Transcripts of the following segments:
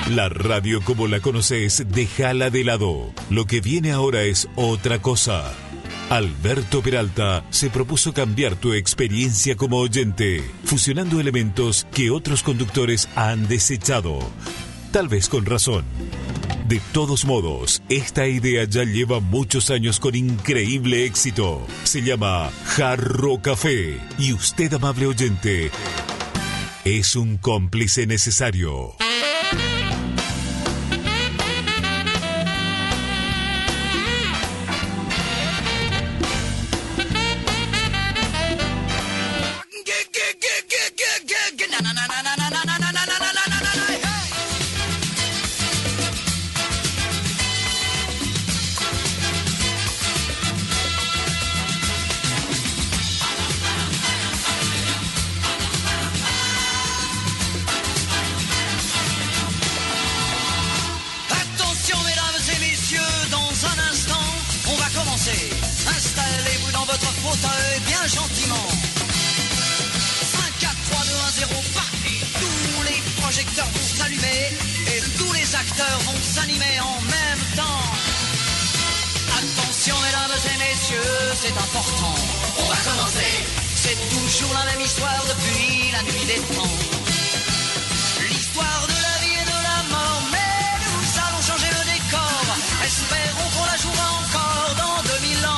La radio como la conoces, déjala de lado. Lo que viene ahora es otra cosa. Alberto Peralta se propuso cambiar tu experiencia como oyente, fusionando elementos que otros conductores han desechado, tal vez con razón. De todos modos, esta idea ya lleva muchos años con increíble éxito. Se llama Jarro Café y usted, amable oyente, es un cómplice necesario. Installez-vous dans votre fauteuil bien gentiment. 5, 4, 3, 2, 1, 0, partez. Tous les projecteurs vont s'allumer et tous les acteurs vont s'animer en même temps. Attention mesdames et messieurs, c'est important. On va commencer. C'est toujours la même histoire depuis la nuit des temps. L'histoire de la vie et de la mort, mais nous allons changer le décor. Espérons qu'on la jouera encore dans 2000 ans.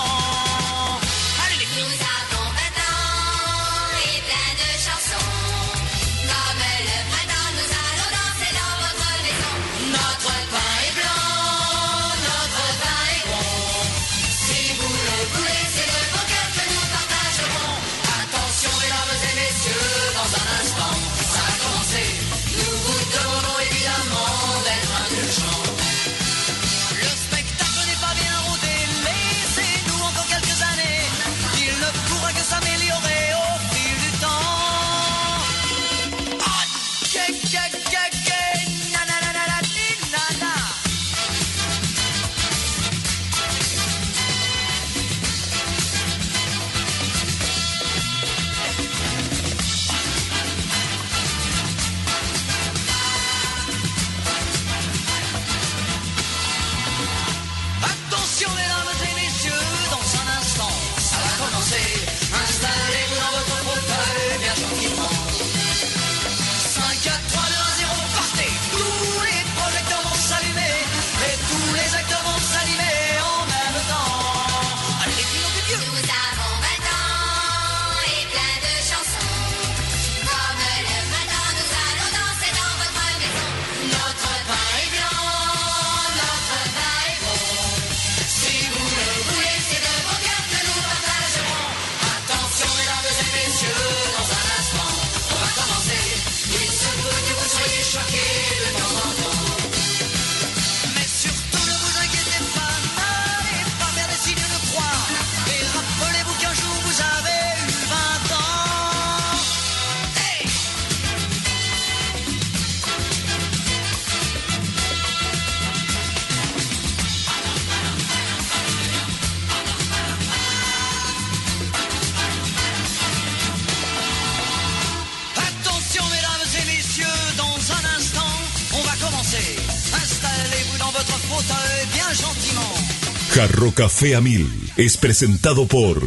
Jarro Café a 1000 es presentado por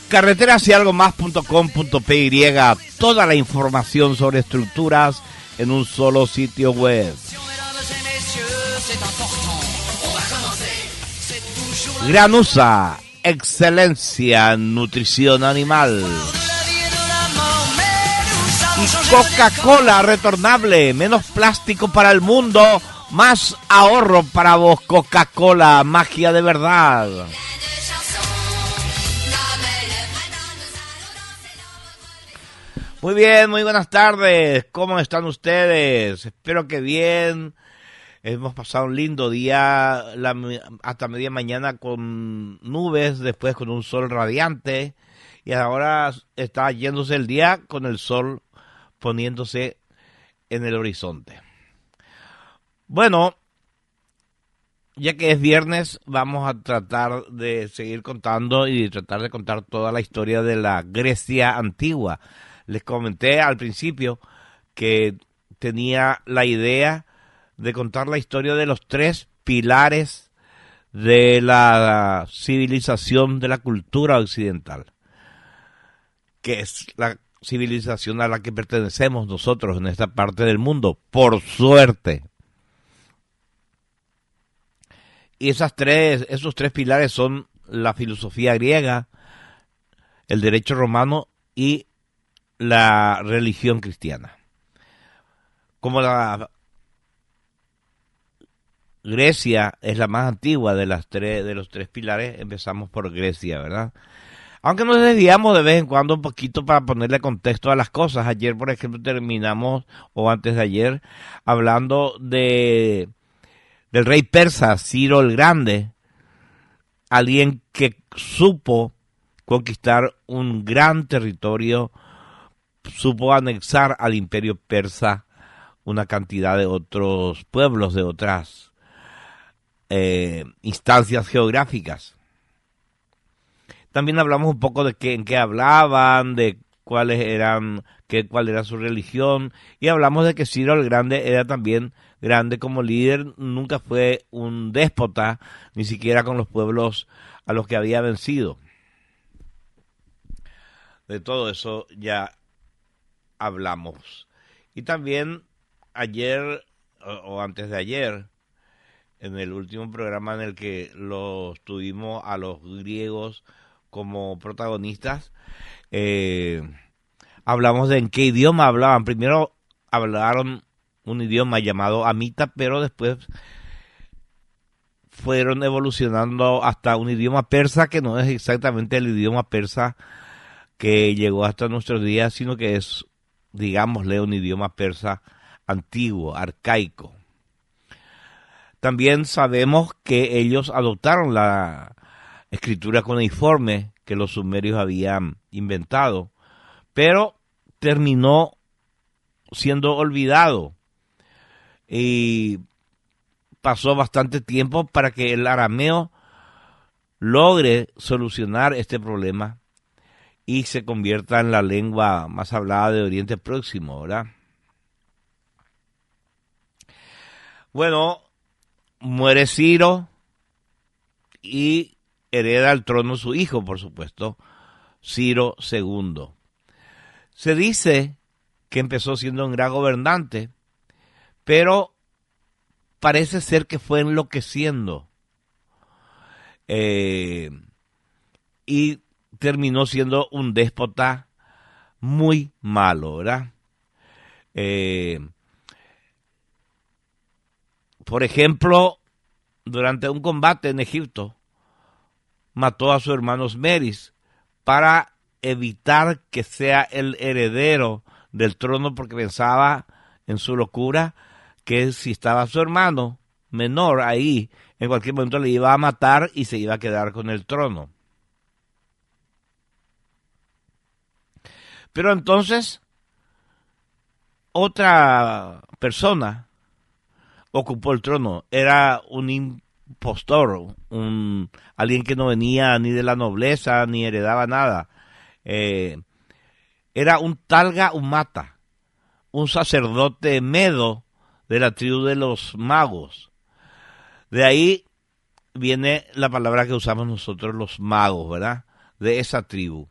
carreterasyyalgomás.com.py. Toda la información sobre estructuras en un solo sitio web. Granusa, excelencia en nutrición animal. Y Coca-Cola retornable, menos plástico para el mundo, más ahorro para vos. Coca-Cola, magia de verdad. Muy bien, muy buenas tardes. ¿Cómo están ustedes? Espero que bien. Hemos pasado un lindo día hasta media mañana con nubes, después con un sol radiante. Y ahora está yéndose el día con el sol poniéndose en el horizonte. Bueno, ya que es viernes, vamos a tratar de seguir contando y tratar de contar toda la historia de la Grecia antigua. Les comenté al principio que tenía la idea de contar la historia de los 3 pilares de la civilización, de la cultura occidental, que es la civilización a la que pertenecemos nosotros en esta parte del mundo, por suerte. Y esos 3 pilares son la filosofía griega, el derecho romano y la religión cristiana. Como la Grecia es la más antigua de los 3 pilares, empezamos por Grecia, ¿verdad? Aunque nos desviamos de vez en cuando un poquito para ponerle contexto a las cosas. Ayer, por ejemplo, terminamos, o antes de ayer, hablando del rey persa, Ciro el Grande, alguien que supo conquistar un gran territorio, supo anexar al imperio persa una cantidad de otros pueblos, de otras instancias geográficas. También hablamos un poco de en qué hablaban, de cuál era su religión, y hablamos de que Ciro el Grande era también grande como líder, nunca fue un déspota, ni siquiera con los pueblos a los que había vencido. De todo eso ya hablamos. Y también ayer, o antes de ayer, en el último programa en el que los tuvimos a los griegos como protagonistas, hablamos de en qué idioma hablaban. Primero hablaron un idioma llamado amita, pero después fueron evolucionando hasta un idioma persa que no es exactamente el idioma persa que llegó hasta nuestros días, sino que es, digámosle, un idioma persa antiguo, arcaico. También sabemos que ellos adoptaron la escritura cuneiforme que los sumerios habían inventado, pero terminó siendo olvidado y pasó bastante tiempo para que el arameo logre solucionar este problema y se convierta en la lengua más hablada de Oriente Próximo, ¿verdad? Bueno, muere Ciro y hereda el trono su hijo, por supuesto, Ciro II. Se dice que empezó siendo un gran gobernante, pero parece ser que fue enloqueciendo y terminó siendo un déspota muy malo, ¿verdad? Por ejemplo, durante un combate en Egipto, mató a su hermano Meris para evitar que sea el heredero del trono, porque pensaba en su locura que si estaba su hermano menor ahí, en cualquier momento le iba a matar y se iba a quedar con el trono. Pero entonces otra persona ocupó el trono. Era un impostor, alguien que no venía ni de la nobleza ni heredaba nada. Era un Talga Umata, un sacerdote medo de la tribu de los magos. De ahí viene la palabra que usamos nosotros los magos, ¿verdad? De esa tribu.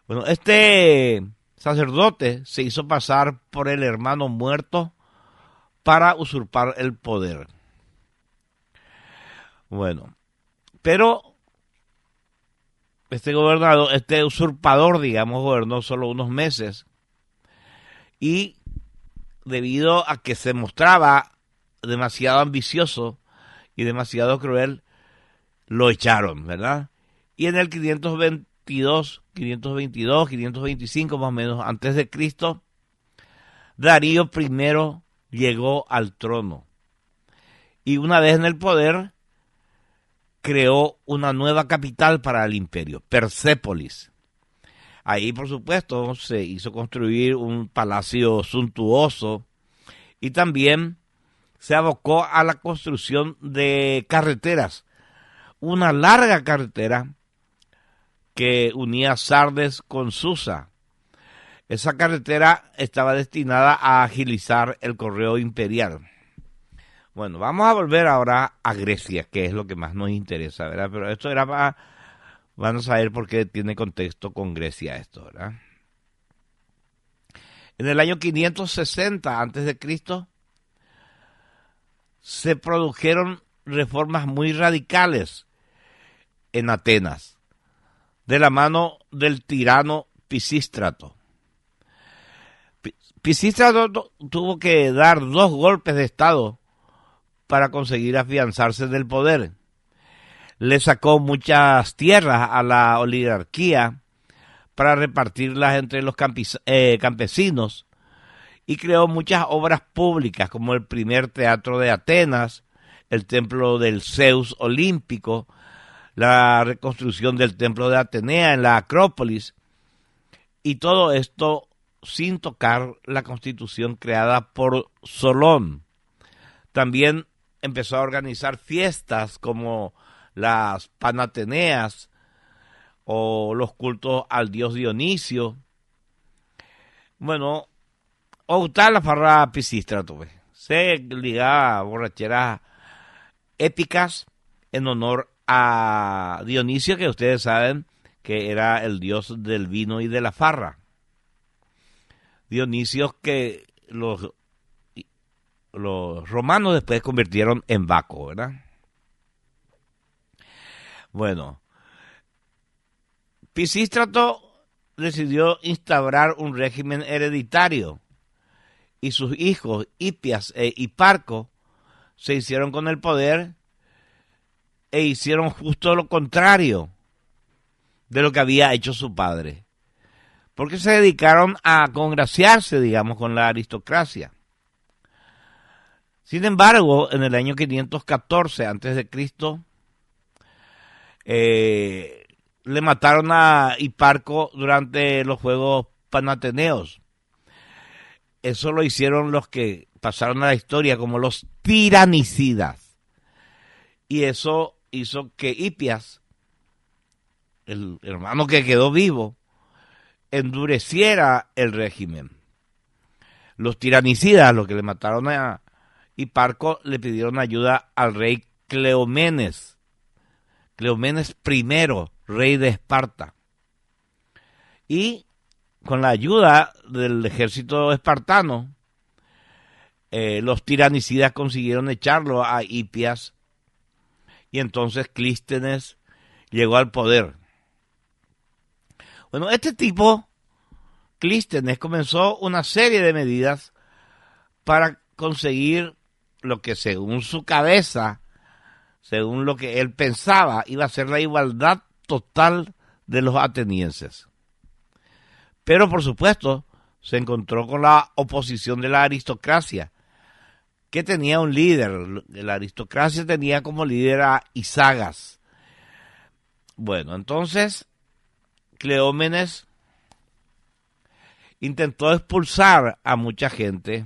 Bueno, este sacerdote se hizo pasar por el hermano muerto para usurpar el poder. Bueno, pero este usurpador, digamos, gobernó solo unos meses y debido a que se mostraba demasiado ambicioso y demasiado cruel, lo echaron, ¿verdad? Y en el 522, 525 más o menos antes de Cristo, Darío I llegó al trono. Y una vez en el poder, creó una nueva capital para el imperio, Persépolis. Ahí, por supuesto, se hizo construir un palacio suntuoso y también se abocó a la construcción de carreteras. Una larga carretera que unía Sardes con Susa. Esa carretera estaba destinada a agilizar el correo imperial. Bueno, vamos a volver ahora a Grecia, que es lo que más nos interesa, ¿verdad? Pero esto era para... Van a saber por qué tiene contexto con Grecia esto, ¿verdad? En el año 560 a.C. se produjeron reformas muy radicales en Atenas, de la mano del tirano Pisístrato. Pisístrato tuvo que dar 2 golpes de estado para conseguir afianzarse del poder. Le sacó muchas tierras a la oligarquía para repartirlas entre los campesinos y creó muchas obras públicas como el primer teatro de Atenas, el templo del Zeus olímpico, la reconstrucción del templo de Atenea en la Acrópolis, y todo esto sin tocar la constitución creada por Solón. También empezó a organizar fiestas como las Panateneas o los cultos al dios Dionisio. Bueno, o tal la farra Pisístrato, se ligaba a borracheras épicas en honor a Dionisio, que ustedes saben que era el dios del vino y de la farra. Dionisio que los romanos después convirtieron en Baco, ¿verdad? Bueno, Pisístrato decidió instaurar un régimen hereditario y sus hijos Hipias e Hiparco se hicieron con el poder e hicieron justo lo contrario de lo que había hecho su padre, porque se dedicaron a congraciarse, digamos, con la aristocracia. Sin embargo, en el año 514 a.C., le mataron a Hiparco durante los Juegos Panateneos. Eso lo hicieron los que pasaron a la historia como los tiranicidas. Y eso hizo que Hipias, el hermano que quedó vivo, endureciera el régimen. Los tiranicidas, los que le mataron a Hiparco, le pidieron ayuda al rey Cleómenes I, rey de Esparta. Y con la ayuda del ejército espartano, los tiranicidas consiguieron echarlo a Hipias, y entonces Clístenes llegó al poder. Bueno, este tipo, Clístenes, comenzó una serie de medidas para conseguir lo que según su cabeza, según lo que él pensaba, iba a ser la igualdad total de los atenienses. Pero por supuesto se encontró con la oposición de la aristocracia, que tenía un líder. La aristocracia tenía como líder a Isagas. Bueno, entonces Cleómenes intentó expulsar a mucha gente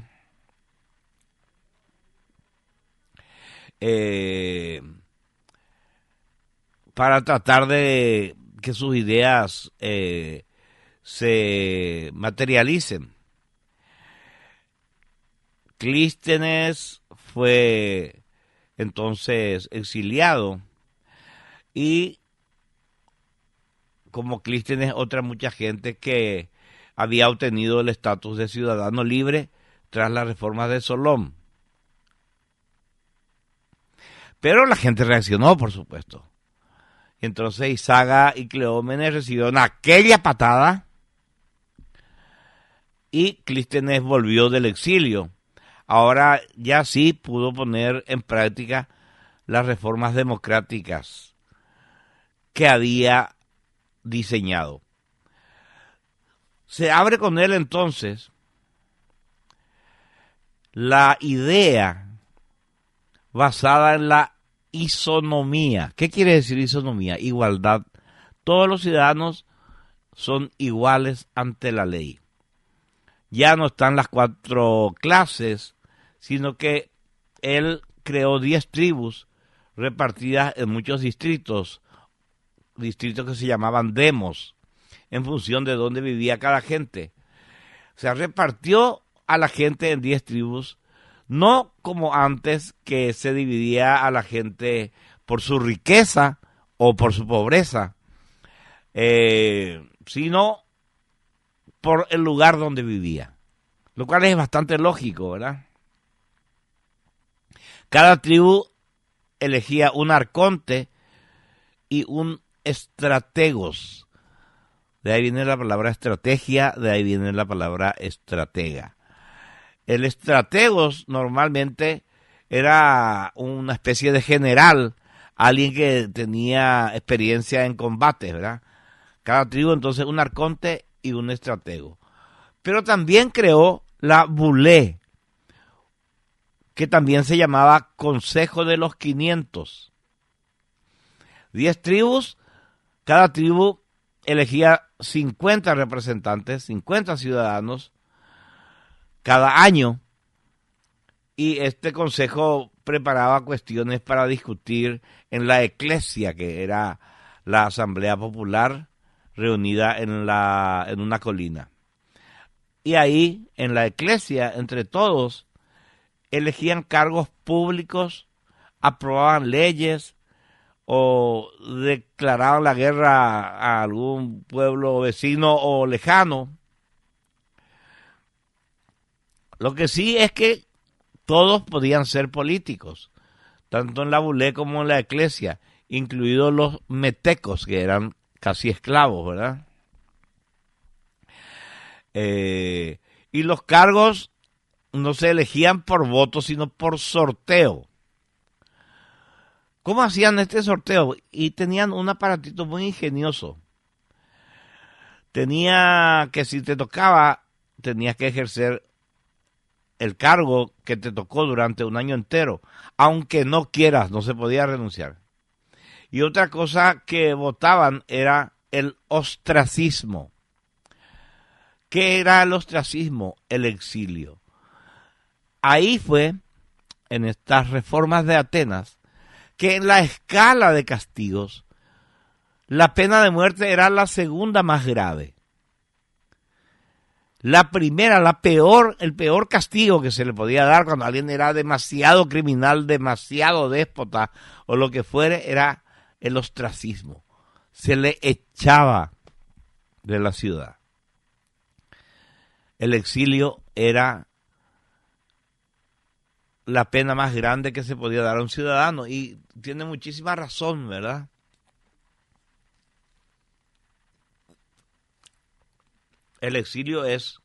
para tratar de que sus ideas se materialicen. Clístenes fue entonces exiliado y como Clístenes otra mucha gente que había obtenido el estatus de ciudadano libre tras las reformas de Solón. Pero la gente reaccionó, por supuesto. Entonces Isaga y Cleómenes recibieron aquella patada y Clístenes volvió del exilio. Ahora ya sí pudo poner en práctica las reformas democráticas que había diseñado. Se abre con él entonces la idea basada en la isonomía. ¿Qué quiere decir isonomía? Igualdad. Todos los ciudadanos son iguales ante la ley. Ya no están las 4 clases, sino que él creó 10 tribus repartidas en muchos distritos que se llamaban demos, en función de dónde vivía cada gente. Se repartió a la gente en 10 tribus, No como antes, que se dividía a la gente por su riqueza o por su pobreza, sino por el lugar donde vivía, lo cual es bastante lógico, ¿verdad? Cada tribu elegía un arconte y un estrategos. De ahí viene la palabra estrategia, de ahí viene la palabra estratega. El estrategos normalmente era una especie de general, alguien que tenía experiencia en combate, ¿verdad? Cada tribu entonces un arconte y un estratego. Pero también creó la bulé, que también se llamaba Consejo de los 500. 10 tribus, cada tribu elegía 50 representantes, 50 ciudadanos cada año, y este consejo preparaba cuestiones para discutir en la eclesia, que era la asamblea popular reunida en una colina. Y ahí, en la eclesia, entre todos, elegían cargos públicos, aprobaban leyes o declaraban la guerra a algún pueblo vecino o lejano. Lo que sí es que todos podían ser políticos, tanto en la bulé como en la eclesia, incluidos los metecos, que eran casi esclavos, ¿verdad? Y los cargos no se elegían por voto, sino por sorteo. ¿Cómo hacían este sorteo? Y tenían un aparatito muy ingenioso. Tenía que, si te tocaba, tenías que ejercer el cargo que te tocó durante un año entero, aunque no quieras, no se podía renunciar. Y otra cosa que votaban era el ostracismo. ¿Qué era el ostracismo? El exilio. Ahí fue, en estas reformas de Atenas, que en la escala de castigos, la pena de muerte era la segunda más grave. La primera, el peor castigo que se le podía dar cuando alguien era demasiado criminal, demasiado déspota o lo que fuere, era el ostracismo. Se le echaba de la ciudad. El exilio era la pena más grande que se podía dar a un ciudadano, y tiene muchísima razón, ¿verdad? El exilio es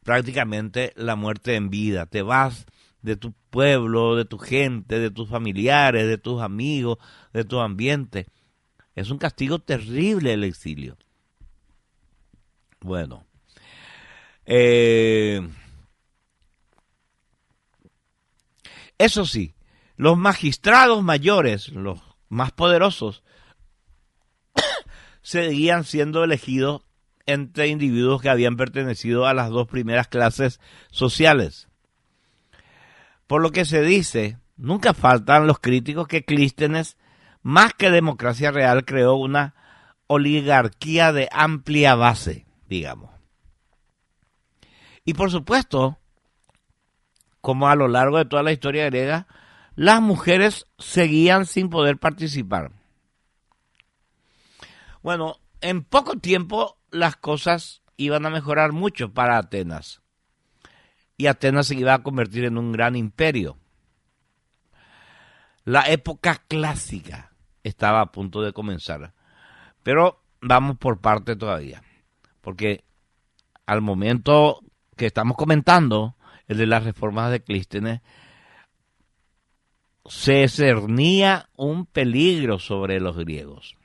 prácticamente la muerte en vida. Te vas de tu pueblo, de tu gente, de tus familiares, de tus amigos, de tu ambiente. Es un castigo terrible el exilio. Bueno, eso sí, los magistrados mayores, los más poderosos, seguían siendo elegidos entre individuos que habían pertenecido a las dos primeras clases sociales. Por lo que se dice, nunca faltan los críticos, que Clístenes, más que democracia real, creó una oligarquía de amplia base, digamos. Y por supuesto, como a lo largo de toda la historia griega, las mujeres seguían sin poder participar. Bueno, en poco tiempo las cosas iban a mejorar mucho para Atenas. Y Atenas se iba a convertir en un gran imperio. La época clásica estaba a punto de comenzar. Pero vamos por parte todavía. Porque al momento que estamos comentando, el de las reformas de Clístenes, se cernía un peligro sobre los griegos.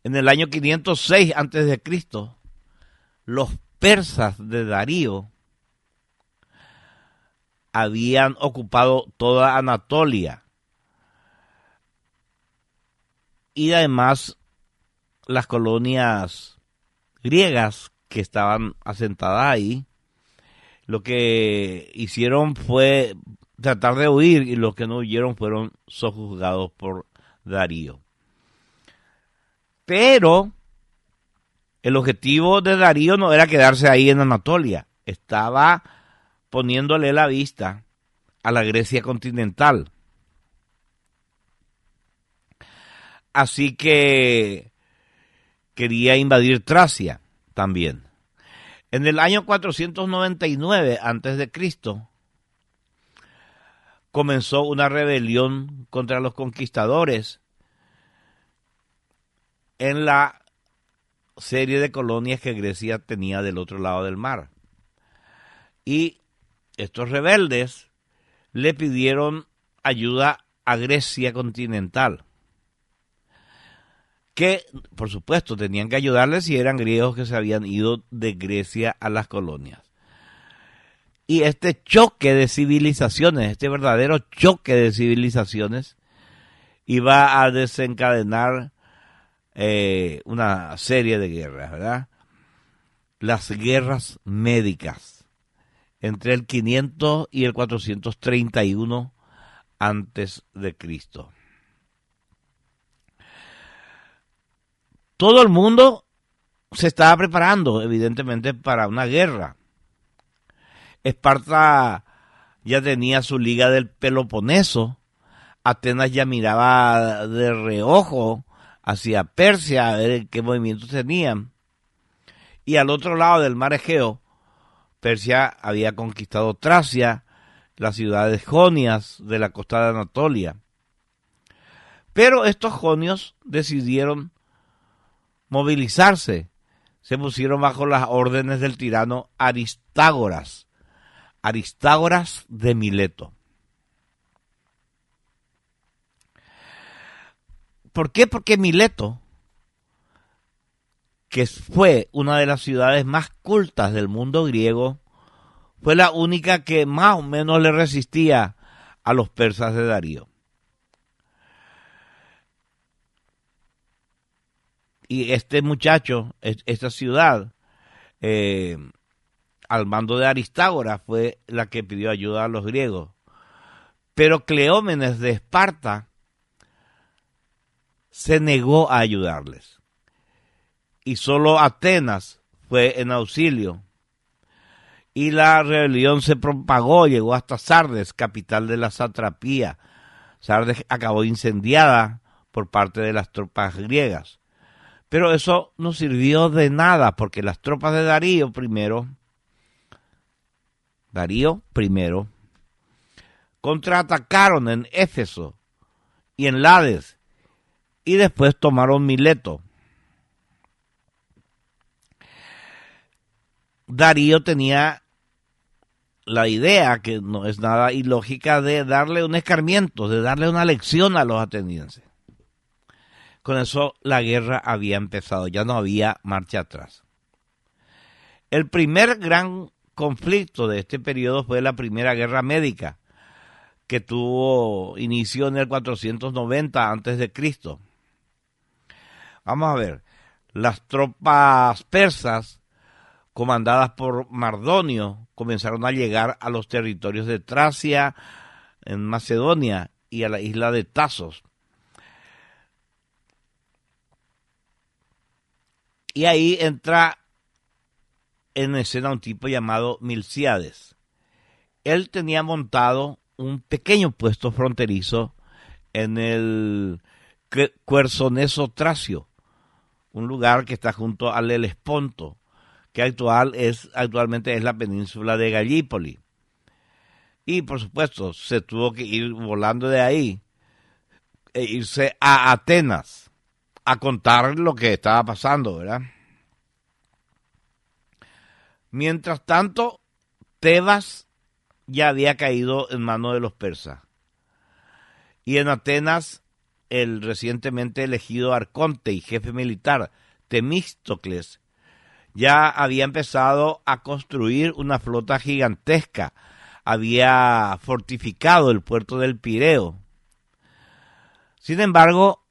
En el año 506 a.C., los persas de Darío habían ocupado toda Anatolia y además las colonias griegas que estaban asentadas ahí, lo que hicieron fue tratar de huir, y los que no huyeron fueron sojuzgados por Darío. Pero el objetivo de Darío no era quedarse ahí en Anatolia, estaba poniéndole la vista a la Grecia continental. Así que quería invadir Tracia también. En el año 499 a.C. comenzó una rebelión contra los conquistadores en la serie de colonias que Grecia tenía del otro lado del mar. Y estos rebeldes le pidieron ayuda a Grecia continental, que por supuesto tenían que ayudarles si eran griegos que se habían ido de Grecia a las colonias. Y este choque de civilizaciones, este verdadero choque de civilizaciones, iba a desencadenar una serie de guerras, ¿verdad? Las guerras médicas, entre el 500 y el 431 antes de Cristo. Todo el mundo se estaba preparando, evidentemente, para una guerra. Esparta ya tenía su liga del Peloponeso. Atenas ya miraba de reojo hacia Persia a ver qué movimientos tenían. Y al otro lado del mar Egeo, Persia había conquistado Tracia, las ciudades jonias de la costa de Anatolia. Pero estos jonios decidieron movilizarse, se pusieron bajo las órdenes del tirano Aristágoras de Mileto. ¿Por qué? Porque Mileto, que fue una de las ciudades más cultas del mundo griego, fue la única que más o menos le resistía a los persas de Darío. Y este muchacho, esta ciudad, al mando de Aristágoras, fue la que pidió ayuda a los griegos. Pero Cleómenes de Esparta se negó a ayudarles. Y solo Atenas fue en auxilio. Y la rebelión se propagó, llegó hasta Sardes, capital de la satrapía. Sardes acabó incendiada por parte de las tropas griegas. Pero eso no sirvió de nada, porque las tropas de Darío I, contraatacaron en Éfeso y en Lades, y después tomaron Mileto. Darío tenía la idea, que no es nada ilógica, de darle un escarmiento, de darle una lección a los atenienses. Con eso la guerra había empezado, ya no había marcha atrás. El primer gran conflicto de este periodo fue la Primera Guerra Médica, que tuvo inicio en el 490 a.C. Vamos a ver, las tropas persas, comandadas por Mardonio, comenzaron a llegar a los territorios de Tracia, en Macedonia y a la isla de Tasos. Y ahí entra en escena un tipo llamado Milcíades. Él tenía montado un pequeño puesto fronterizo en el Quersoneso Tracio, un lugar que está junto al Helesponto, que actualmente es la península de Gallípoli. Y por supuesto se tuvo que ir volando de ahí e irse a Atenas a contar lo que estaba pasando, ¿verdad? Mientras tanto, Tebas ya había caído en manos de los persas. Y en Atenas, el recientemente elegido arconte y jefe militar, Temístocles, ya había empezado a construir una flota gigantesca. Había fortificado el puerto del Pireo. Sin embargo,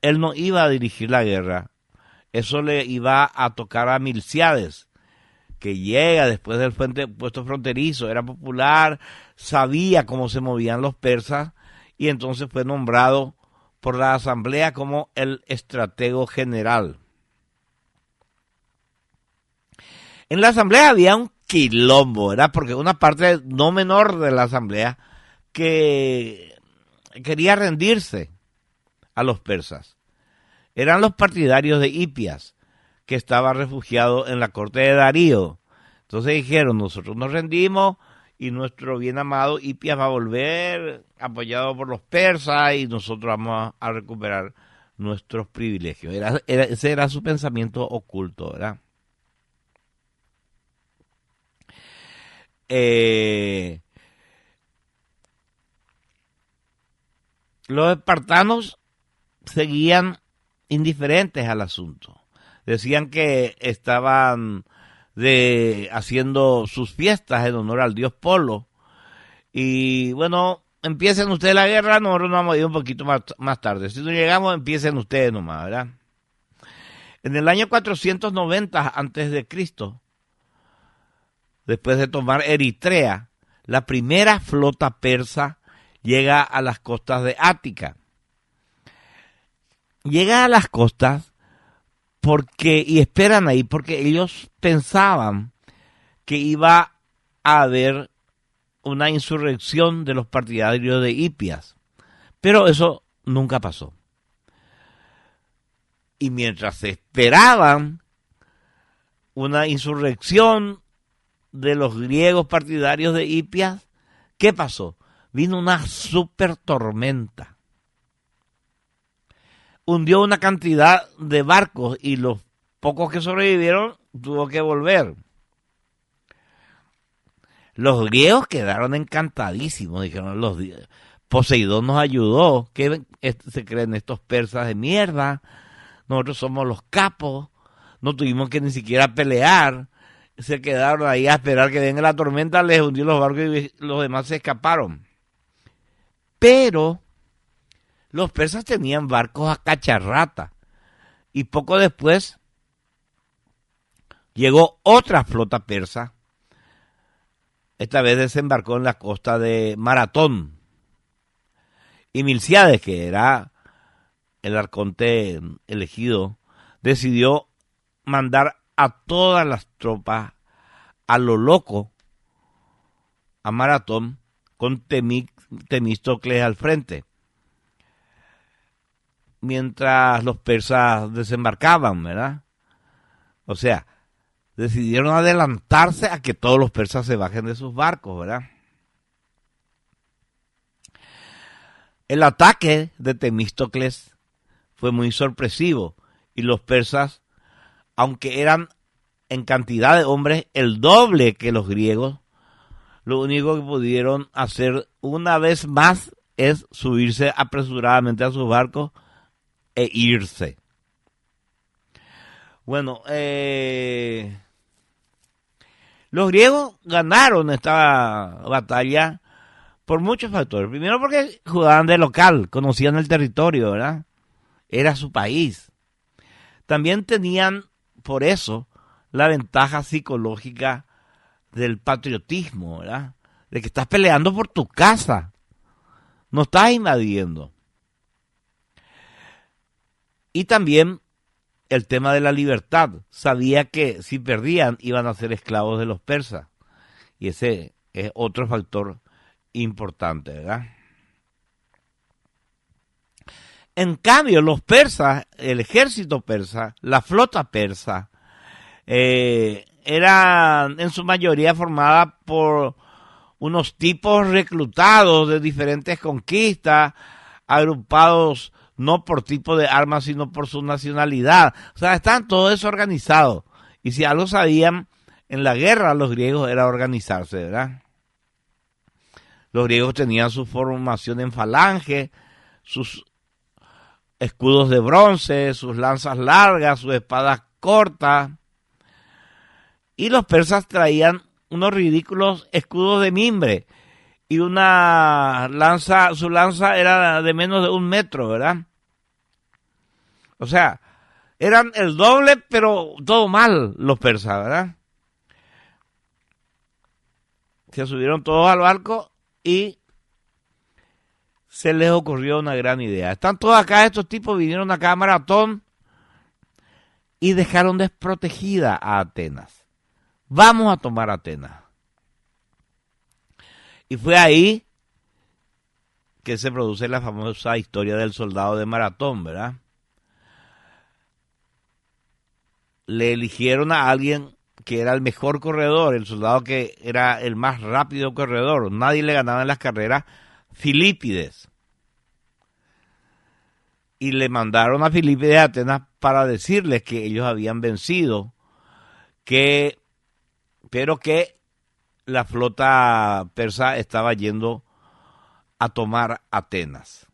él no iba a dirigir la guerra. Eso le iba a tocar a Milcíades, que llega después del puesto fronterizo, era popular, sabía cómo se movían los persas, y entonces fue nombrado por la asamblea como el estratego general. En la asamblea había un quilombo, ¿verdad? Porque una parte no menor de la asamblea que quería rendirse a los persas. Eran los partidarios de Hipias, que estaba refugiado en la corte de Darío. Entonces dijeron, nosotros nos rendimos y nuestro bien amado Hipias va a volver apoyado por los persas y nosotros vamos a recuperar nuestros privilegios. Ese era su pensamiento oculto, ¿verdad? Los espartanos seguían indiferentes al asunto. Decían que estaban haciendo sus fiestas en honor al dios Polo. Y bueno, empiecen ustedes la guerra, nosotros nos vamos a ir un poquito más tarde. Si no llegamos, empiecen ustedes nomás, ¿verdad? En el año 490 antes de Cristo, después de tomar Eritrea, la primera flota persa llega a las costas de Ática. Llega a las costas y esperan ahí porque ellos pensaban que iba a haber una insurrección de los partidarios de Hipias, pero eso nunca pasó. Y mientras esperaban una insurrección de los griegos partidarios de Hipias, ¿qué pasó? Vino una super tormenta. Hundió una cantidad de barcos y los pocos que sobrevivieron tuvo que volver. Los griegos quedaron encantadísimos. Dijeron, Poseidón nos ayudó. ¿Qué se creen estos persas de mierda? Nosotros somos los capos. No tuvimos que ni siquiera pelear. Se quedaron ahí a esperar que venga la tormenta. Les hundió los barcos y los demás se escaparon. Pero los persas tenían barcos a cacharrata. Y poco después llegó otra flota persa. Esta vez desembarcó en la costa de Maratón. Y Milcíades, que era el arconte elegido, decidió mandar a todas las tropas a lo loco a Maratón con Temístocles al frente. Mientras los persas desembarcaban, ¿verdad? O sea, decidieron adelantarse a que todos los persas se bajen de sus barcos, ¿verdad? El ataque de Temístocles fue muy sorpresivo y los persas, aunque eran en cantidad de hombres el doble que los griegos, lo único que pudieron hacer una vez más es subirse apresuradamente a sus barcos e irse. Bueno, los griegos ganaron esta batalla por muchos factores. Primero porque jugaban de local, conocían el territorio, ¿verdad? Era su país. También tenían, por eso, la ventaja psicológica del patriotismo, ¿verdad? De que estás peleando por tu casa, no estás invadiendo. Y también el tema de la libertad. Sabía que si perdían iban a ser esclavos de los persas. Y ese es otro factor importante, ¿verdad? En cambio, los persas, el ejército persa, la flota persa, era en su mayoría formada por unos tipos reclutados de diferentes conquistas, agrupados no por tipo de armas, sino por su nacionalidad. O sea, estaban todos desorganizados. Y si algo sabían en la guerra los griegos era organizarse, ¿verdad? Los griegos tenían su formación en falange, sus escudos de bronce, sus lanzas largas, sus espadas cortas. Y los persas traían unos ridículos escudos de mimbre. Y una lanza, su lanza era de menos de 1 metro, ¿verdad? O sea, eran el doble, pero todo mal los persas, ¿verdad? Se subieron todos al barco y se les ocurrió una gran idea. Están todos acá, estos tipos vinieron acá a Maratón y dejaron desprotegida a Atenas. vamos a tomar Atenas. Y fue ahí que se produce la famosa historia del soldado de Maratón, ¿verdad? Le eligieron a alguien que era el mejor corredor, el soldado que era el más rápido corredor. Nadie le ganaba en las carreras, Filipides. Y le mandaron a Filipides a Atenas para decirles que ellos habían vencido, pero que la flota persa estaba yendo a tomar Atenas.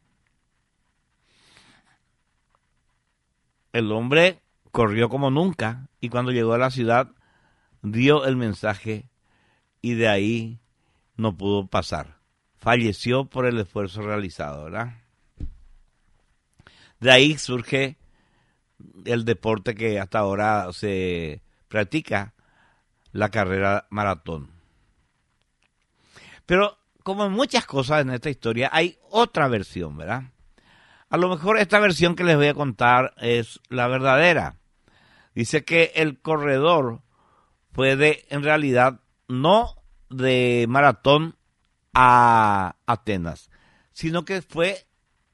El hombre corrió como nunca y cuando llegó a la ciudad dio el mensaje y de ahí no pudo pasar. Falleció por el esfuerzo realizado, ¿verdad? De ahí surge el deporte que hasta ahora se practica, la carrera maratón. Pero como en muchas cosas en esta historia hay otra versión, ¿verdad? A lo mejor esta versión que les voy a contar es la verdadera. Dice que el corredor fue en realidad no de Maratón a Atenas, sino que fue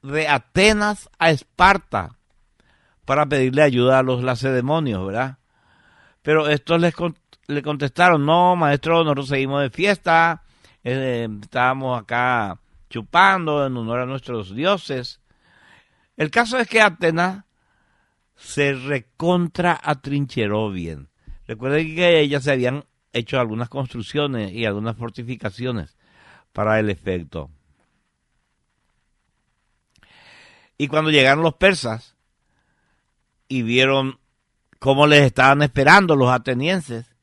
de Atenas a Esparta para pedirle ayuda a los lacedemonios, ¿verdad? Pero estos le contestaron, no, maestro, nosotros seguimos de fiesta, estábamos acá chupando en honor a nuestros dioses. El caso es que Atenas se recontra atrincheró bien. Recuerden que ya se habían hecho algunas construcciones y algunas fortificaciones para el efecto. Y cuando llegaron los persas y vieron cómo les estaban esperando los atenienses,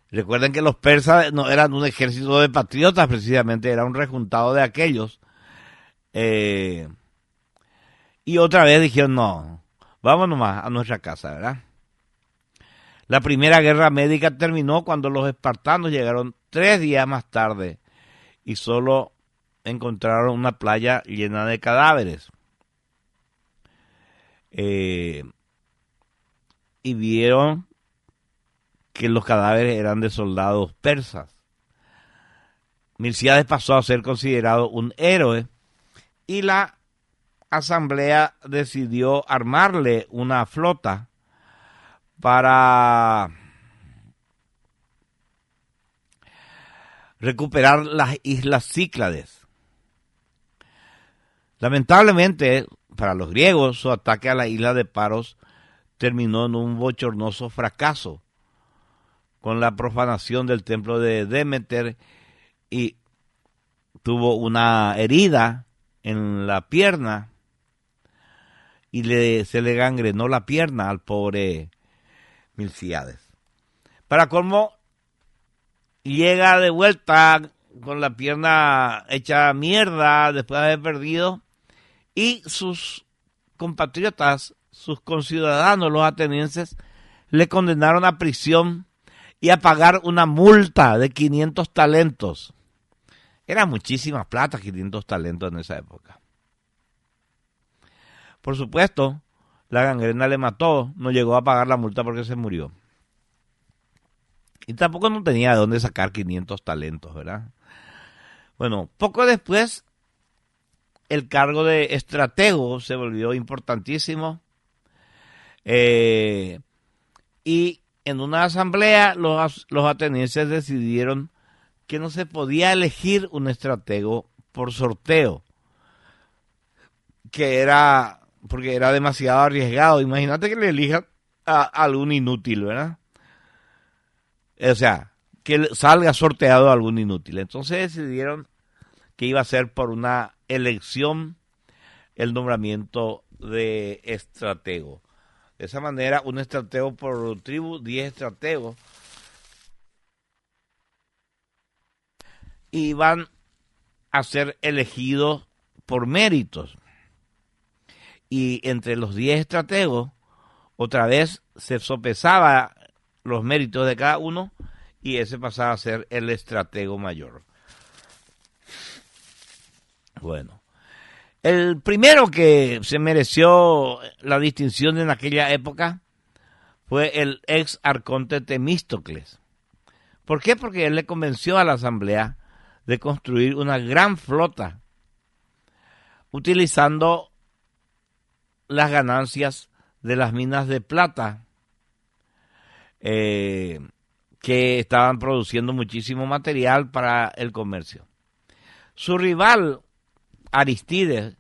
recuerden que los persas no eran un ejército de patriotas, precisamente era un rejuntado de aquellos. Y otra vez dijeron, no, vamos nomás a nuestra casa, ¿verdad? La primera guerra médica terminó cuando los espartanos llegaron 3 días más tarde y solo encontraron una playa llena de cadáveres. Y vieron que los cadáveres eran de soldados persas. Milcíades pasó a ser considerado un héroe y la asamblea decidió armarle una flota para recuperar las islas Cíclades. Lamentablemente, para los griegos, su ataque a la isla de Paros terminó en un bochornoso fracaso, con la profanación del templo de Demeter, y tuvo una herida en la pierna y se le gangrenó la pierna al pobre Milcíades. Para colmo, llega de vuelta con la pierna hecha mierda después de haber perdido, y sus compatriotas, sus conciudadanos, los atenienses, le condenaron a prisión y a pagar una multa de 500 talentos. Era muchísima plata, 500 talentos en esa época. Por supuesto, la gangrena le mató, no llegó a pagar la multa porque se murió. Y tampoco no tenía de dónde sacar 500 talentos, ¿verdad? Bueno, poco después, el cargo de estratego se volvió importantísimo. Y en una asamblea los atenienses decidieron que no se podía elegir un estratego por sorteo, porque era demasiado arriesgado. Imagínate que le elijan a algún inútil, ¿verdad? O sea, que salga sorteado algún inútil. Entonces decidieron que iba a ser por una elección el nombramiento de estratego. De esa manera, un estratego por tribu, 10 estrategos, iban a ser elegidos por méritos. Y entre los 10 estrategos, otra vez se sopesaba los méritos de cada uno y ese pasaba a ser el estratego mayor. Bueno, el primero que se mereció la distinción en aquella época fue el ex arconte Temístocles. ¿Por qué? Porque él le convenció a la asamblea de construir una gran flota utilizando las ganancias de las minas de plata que estaban produciendo muchísimo material para el comercio. Su rival, Aristides,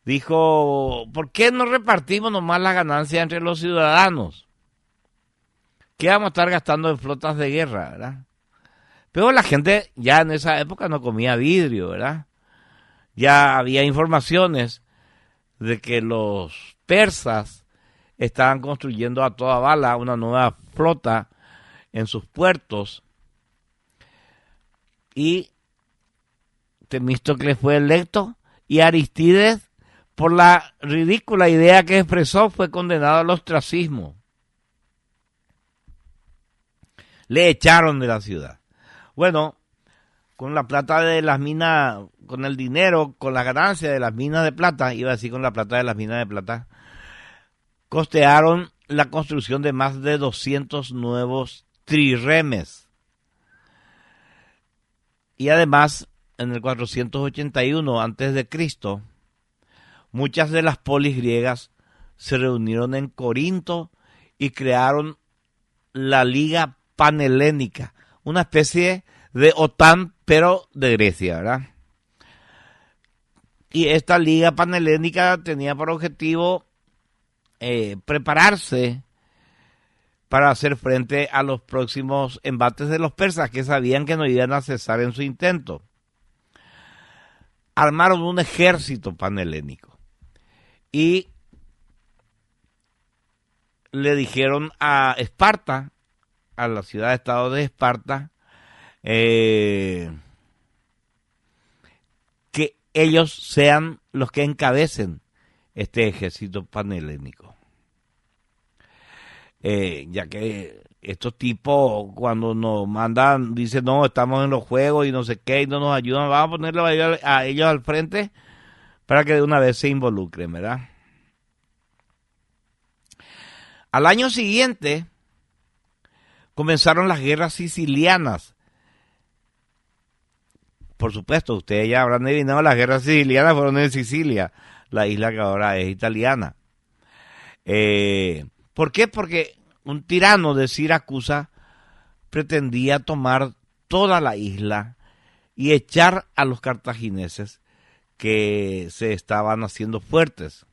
dijo, ¿por qué no repartimos nomás las ganancias entre los ciudadanos? ¿Qué vamos a estar gastando en flotas de guerra, verdad? Pero la gente ya en esa época no comía vidrio, ¿verdad? Ya había informaciones de que los persas estaban construyendo a toda bala una nueva flota en sus puertos y Temístocles fue electo y Aristides, por la ridícula idea que expresó, fue condenado al ostracismo. Le echaron de la ciudad. Bueno, con la plata de las minas, con el dinero, con la ganancia de las minas de plata, iba a decir con la plata de las minas de plata, costearon la construcción de más de 200 nuevos trirremes. Y además, en el 481 a.C., muchas de las polis griegas se reunieron en Corinto y crearon la Liga Panhelénica, una especie de OTAN, pero de Grecia, ¿verdad? Y esta Liga Panhelénica tenía por objetivo prepararse para hacer frente a los próximos embates de los persas, que sabían que no iban a cesar en su intento. Armaron un ejército panhelénico y le dijeron a Esparta, a la ciudad-estado de Esparta, que ellos sean los que encabecen este ejército panhelénico. Ya que estos tipos cuando nos mandan, dicen no, estamos en los juegos y no sé qué, y no nos ayudan, vamos a ponerlo a ellos al frente para que de una vez se involucren, ¿verdad? Al año siguiente comenzaron las guerras sicilianas. Por supuesto, ustedes ya habrán adivinado, las guerras sicilianas fueron en Sicilia, la isla que ahora es italiana. ¿Por qué? Porque un tirano de Siracusa pretendía tomar toda la isla y echar a los cartagineses que se estaban haciendo fuertes.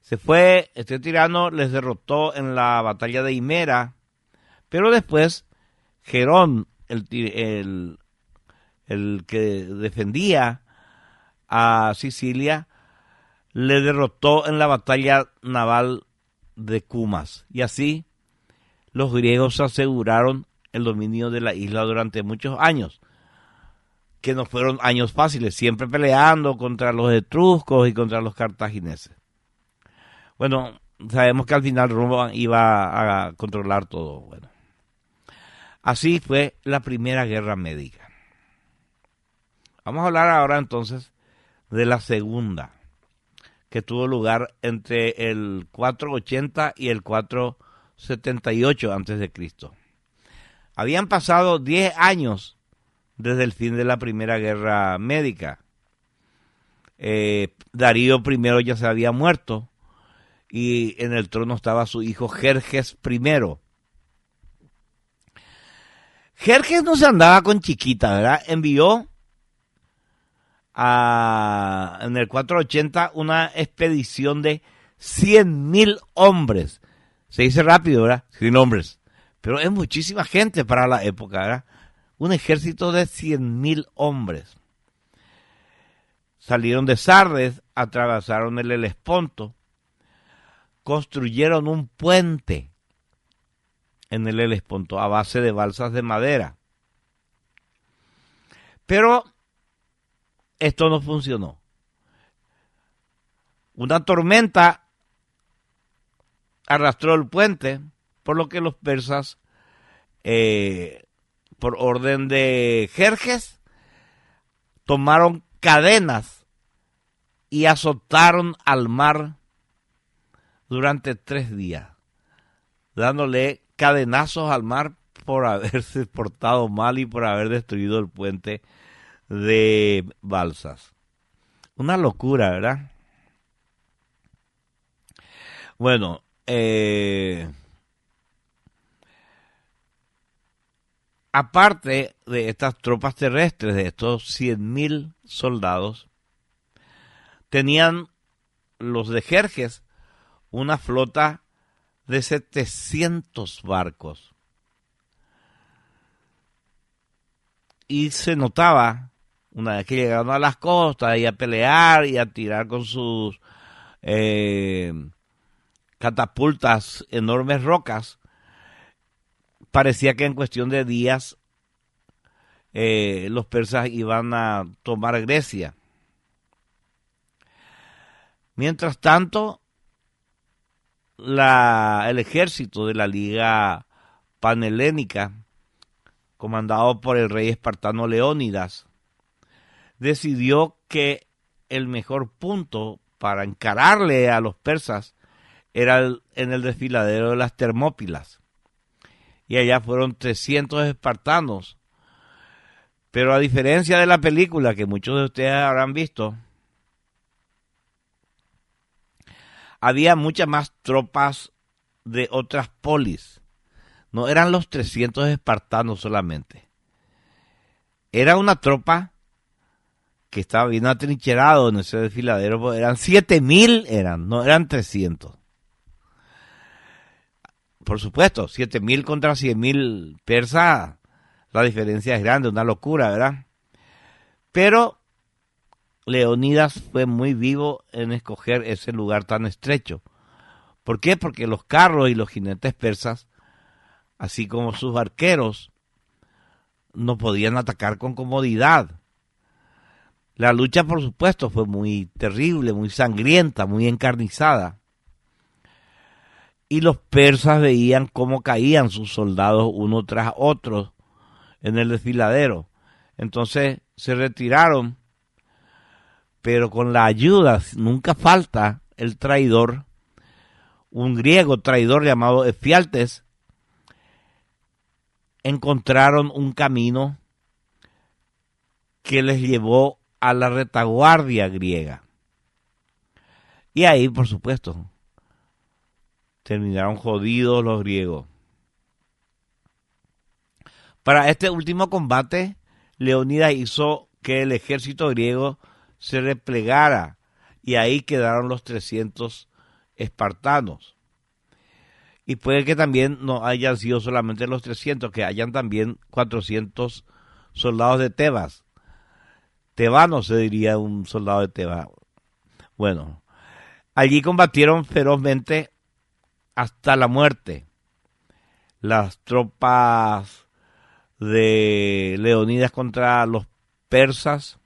Se fue, este tirano les derrotó en la batalla de Himera, pero después Gerón, el que defendía a Sicilia, le derrotó en la batalla naval de Cumas. Y así los griegos aseguraron el dominio de la isla durante muchos años, que no fueron años fáciles, siempre peleando contra los etruscos y contra los cartagineses. Bueno, sabemos que al final Roma iba a controlar todo. Bueno, así fue la primera guerra médica. Vamos a hablar ahora entonces de la segunda, que tuvo lugar entre el 480 y el 478 a.C. Habían pasado 10 años desde el fin de la primera guerra médica. Darío I ya se había muerto y en el trono estaba su hijo Jerjes I. Jerjes no se andaba con chiquita, ¿verdad? Envió en el 480 una expedición de 100,000 hombres. Se dice rápido, ¿verdad? 100 hombres. Pero es muchísima gente para la época, ¿verdad? Un ejército de 100,000 hombres. Salieron de Sardes, atravesaron el Helesponto, construyeron un puente en el Helesponto a base de balsas de madera. Pero esto no funcionó. Una tormenta arrastró el puente, por lo que los persas, por orden de Jerjes, tomaron cadenas y azotaron al mar durante 3 días, dándole cadenazos al mar por haberse portado mal y por haber destruido el puente de Balsas. Una locura, ¿verdad? Bueno, aparte de estas tropas terrestres, de estos 100.000 soldados, tenían los de Jerjes una flota de 700 barcos. Y se notaba, una vez que llegaron a las costas, y a pelear y a tirar con sus catapultas enormes rocas, parecía que en cuestión de días los persas iban a tomar Grecia. Mientras tanto, el ejército de la Liga Panhelénica, comandado por el rey espartano Leónidas, decidió que el mejor punto para encararle a los persas era en el desfiladero de las Termópilas. Y allá fueron 300 espartanos. Pero a diferencia de la película que muchos de ustedes habrán visto, había muchas más tropas de otras polis. No eran los 300 espartanos solamente. Era una tropa que estaba bien atrincherado en ese desfiladero, pues eran 7.000, no eran 300. Por supuesto, 7.000 contra 100.000 persas, la diferencia es grande, una locura, ¿verdad? Pero Leónidas fue muy vivo en escoger ese lugar tan estrecho. ¿Por qué? Porque los carros y los jinetes persas, así como sus arqueros, no podían atacar con comodidad. La lucha, por supuesto, fue muy terrible, muy sangrienta, muy encarnizada. Y los persas veían cómo caían sus soldados uno tras otro en el desfiladero. Entonces se retiraron, pero con la ayuda, nunca falta el traidor, un griego traidor llamado Efialtes. Encontraron un camino que les llevó a la retaguardia griega. Y ahí, por supuesto, terminaron jodidos los griegos. Para este último combate, Leónidas hizo que el ejército griego se replegara y ahí quedaron los 300 espartanos. Y puede que también no hayan sido solamente los 300, que hayan también 400 soldados de Tebas. Tebano se diría un soldado de Tebas. Bueno, allí combatieron ferozmente hasta la muerte las tropas de Leónidas contra los persas,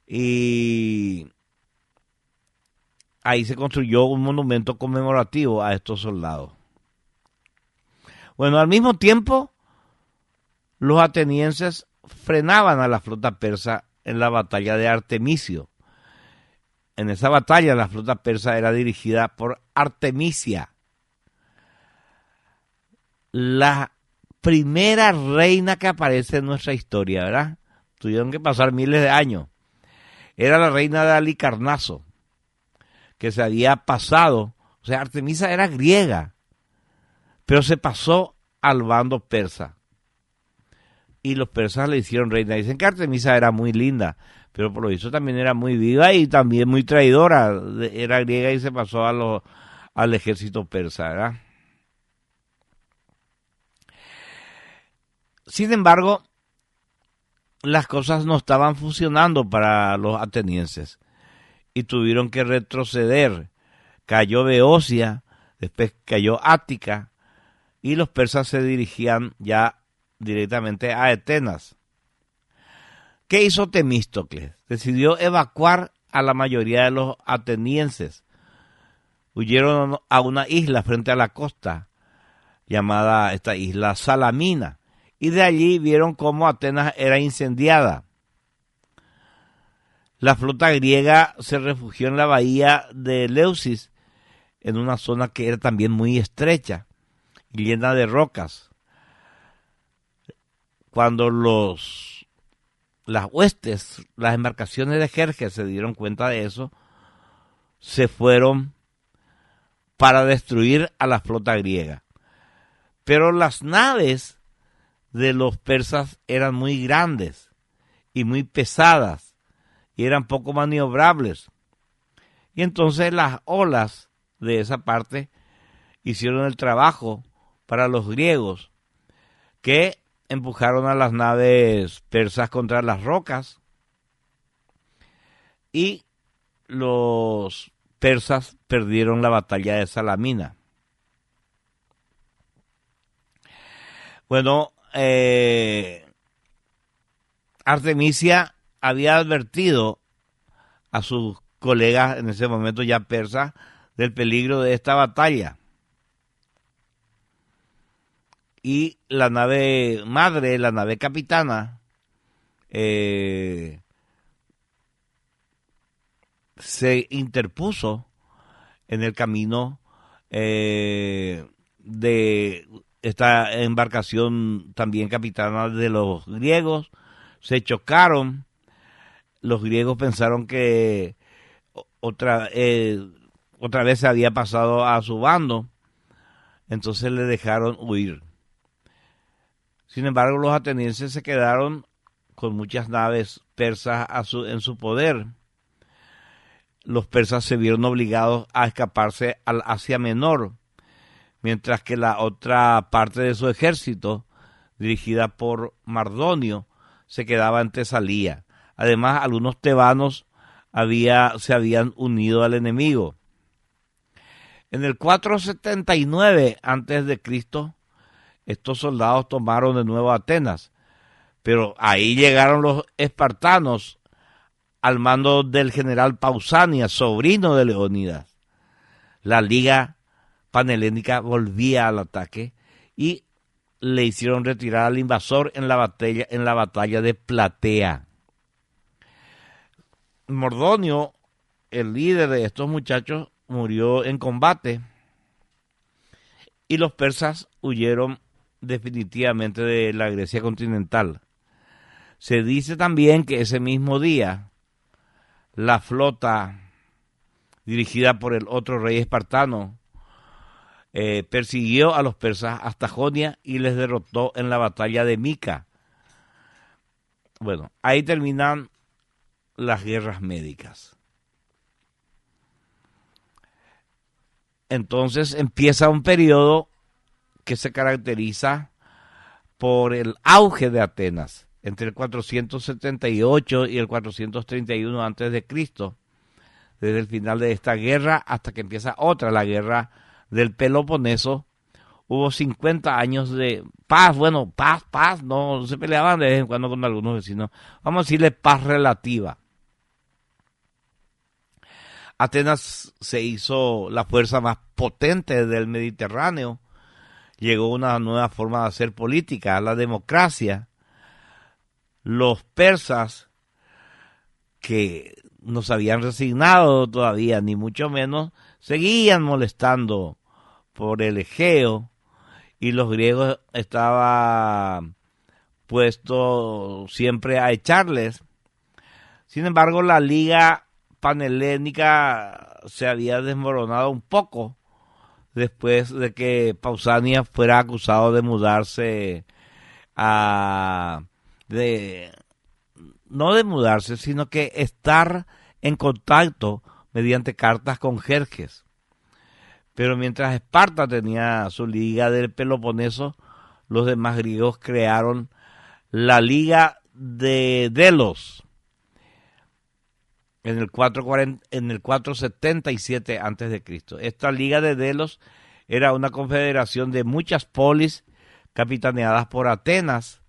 y ahí se construyó un monumento conmemorativo a estos soldados. Bueno, al mismo tiempo, los atenienses frenaban a la flota persa en la batalla de Artemisio. En esa batalla la flota persa era dirigida por Artemisia, la primera reina que aparece en nuestra historia, ¿verdad? Tuvieron que pasar miles de años. Era la reina de Halicarnaso, que se había pasado, o sea, Artemisa era griega, pero se pasó al bando persa. Y los persas le hicieron reina. Dicen que Artemisa era muy linda, pero por lo visto también era muy viva y también muy traidora. Era griega y se pasó al ejército persa, ¿verdad? Sin embargo, las cosas no estaban funcionando para los atenienses y tuvieron que retroceder. Cayó Beocia, después cayó Ática y los persas se dirigían ya directamente a Atenas. ¿Qué hizo Temístocles? Decidió evacuar a la mayoría de los atenienses. Huyeron a una isla frente a la costa, llamada esta isla Salamina, y de allí vieron cómo Atenas era incendiada. La flota griega se refugió en la bahía de Leusis, en una zona que era también muy estrecha y llena de rocas. cuando las huestes, las embarcaciones de Jerjes se dieron cuenta de eso, se fueron para destruir a la flota griega. Pero las naves de los persas eran muy grandes y muy pesadas y eran poco maniobrables. Y entonces las olas de esa parte hicieron el trabajo para los griegos, que empujaron a las naves persas contra las rocas, y los persas perdieron la batalla de Salamina. Bueno, Artemisia había advertido a sus colegas en ese momento ya persas del peligro de esta batalla. Y la nave madre, la nave capitana, se interpuso en el camino de esta embarcación también capitana de los griegos. Se chocaron. Los griegos pensaron que otra vez se había pasado a su bando, entonces le dejaron huir. Sin embargo, los atenienses se quedaron con muchas naves persas en su poder. Los persas se vieron obligados a escaparse al Asia Menor, mientras que la otra parte de su ejército, dirigida por Mardonio, se quedaba en Tesalía. Además, algunos tebanos se habían unido al enemigo. En el 479 a.C., estos soldados tomaron de nuevo Atenas, pero ahí llegaron los espartanos al mando del general Pausanias, sobrino de Leónidas. La liga panhelénica volvía al ataque y le hicieron retirar al invasor en la batalla de Platea. Mardonio, el líder de estos muchachos, murió en combate y los persas huyeron definitivamente de la Grecia continental. Se dice también que ese mismo día la flota dirigida por el otro rey espartano persiguió a los persas hasta Jonia y les derrotó en la batalla de Mica. Bueno, ahí terminan las guerras médicas. Entonces empieza un periodo que se caracteriza por el auge de Atenas, entre el 478 y el 431 a.C., desde el final de esta guerra hasta que empieza otra, la guerra del Peloponeso. Hubo 50 años de paz, paz, no se peleaban de vez en cuando con algunos vecinos, vamos a decirle paz relativa. Atenas se hizo la fuerza más potente del Mediterráneo. Llegó una nueva forma de hacer política, la democracia. Los persas, que no se habían resignado todavía, ni mucho menos, seguían molestando por el Egeo, y los griegos estaban puestos siempre a echarles. Sin embargo, la liga panhelénica se había desmoronado un poco después de que Pausanias fuera acusado de mudarse no de mudarse, sino que estar en contacto mediante cartas con Jerjes. Pero mientras Esparta tenía su liga del Peloponeso, los demás griegos crearon la liga de Delos en el 477 a.C. Esta liga de Delos era una confederación de muchas polis capitaneadas por Atenas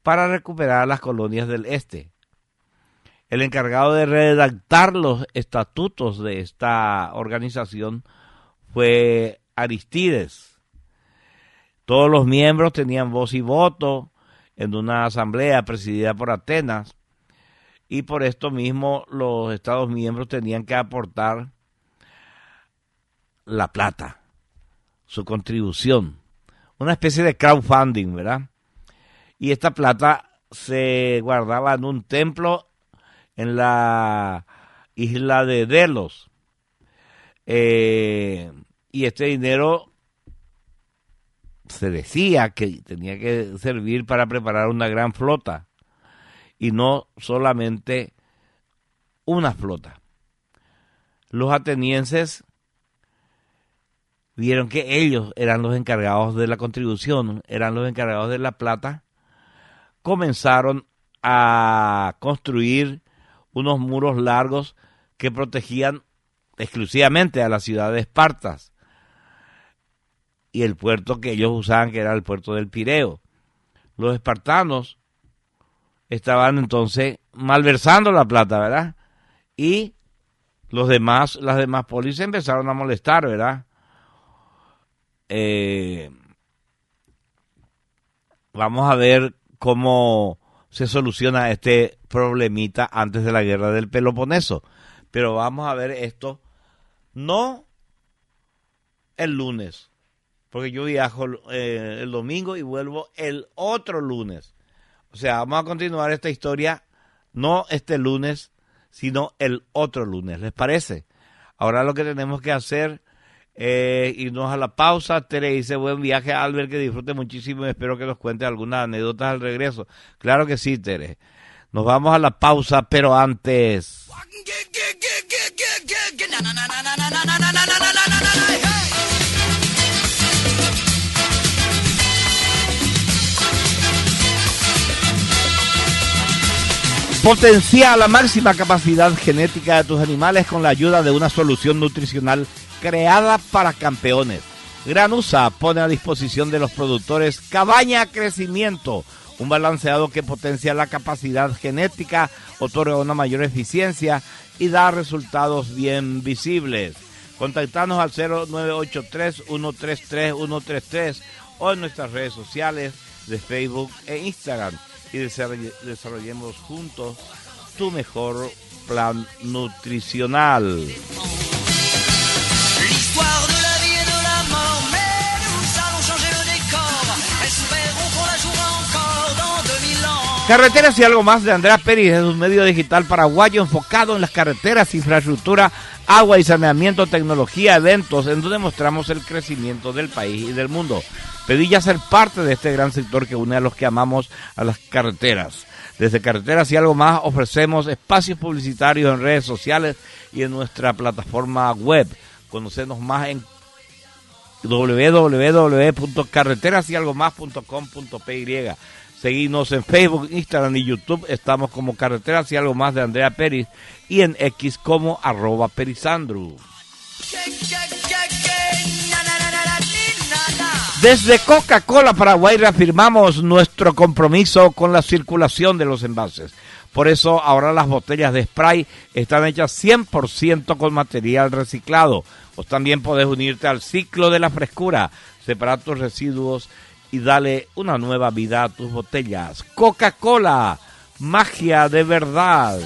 para recuperar las colonias del este. El encargado de redactar los estatutos de esta organización fue Aristides. Todos los miembros tenían voz y voto en una asamblea presidida por Atenas, y por esto mismo los estados miembros tenían que aportar la plata, su contribución, una especie de crowdfunding, ¿verdad? y esta plata se guardaba en un templo en la isla de Delos. Y este dinero se decía que tenía que servir para preparar una gran flota y no solamente una flota. Los atenienses vieron que ellos eran los encargados de la contribución, eran los encargados de la plata, comenzaron a construir unos muros largos que protegían exclusivamente a la ciudad de Esparta y el puerto que ellos usaban, que era el puerto del Pireo. Los espartanos estaban entonces malversando la plata, ¿verdad? Y las demás polis empezaron a molestar, ¿verdad? Vamos a ver cómo se soluciona este problemita antes de la guerra del Peloponeso. Pero vamos a ver esto no el lunes, porque yo viajo el domingo y vuelvo el otro lunes. O sea, vamos a continuar esta historia no este lunes, sino el otro lunes. ¿Les parece? Ahora lo que tenemos que hacer es irnos a la pausa. Tere dice, buen viaje, Albert, que disfrute muchísimo y espero que nos cuente algunas anécdotas al regreso. Claro que sí, Tere. Nos vamos a la pausa, pero antes... Potencia la máxima capacidad genética de tus animales con la ayuda de una solución nutricional creada para campeones. Granusa pone a disposición de los productores Cabaña Crecimiento, un balanceado que potencia la capacidad genética, otorga una mayor eficiencia y da resultados bien visibles. Contactanos al 0983-133-133 o en nuestras redes sociales de Facebook e Instagram y desarrollemos juntos tu mejor plan nutricional. Carreteras y algo más de Andrea Pérez es un medio digital paraguayo enfocado en las carreteras, infraestructura, agua y saneamiento, tecnología, eventos, en donde mostramos el crecimiento del país y del mundo. Pedí ya ser parte de este gran sector que une a los que amamos a las carreteras. Desde Carreteras y algo más ofrecemos espacios publicitarios en redes sociales y en nuestra plataforma web. Conocenos más en www.carreterasyalgomás.com.py. Seguinos en Facebook, Instagram y YouTube. Estamos como Carreteras y algo más de Andrea Pérez y en X como @Perisandru. Desde Coca-Cola Paraguay reafirmamos nuestro compromiso con la circulación de los envases. Por eso ahora las botellas de spray están hechas 100% con material reciclado. Vos también podés unirte al ciclo de la frescura, separar tus residuos y darle una nueva vida a tus botellas. Coca-Cola, magia de verdad.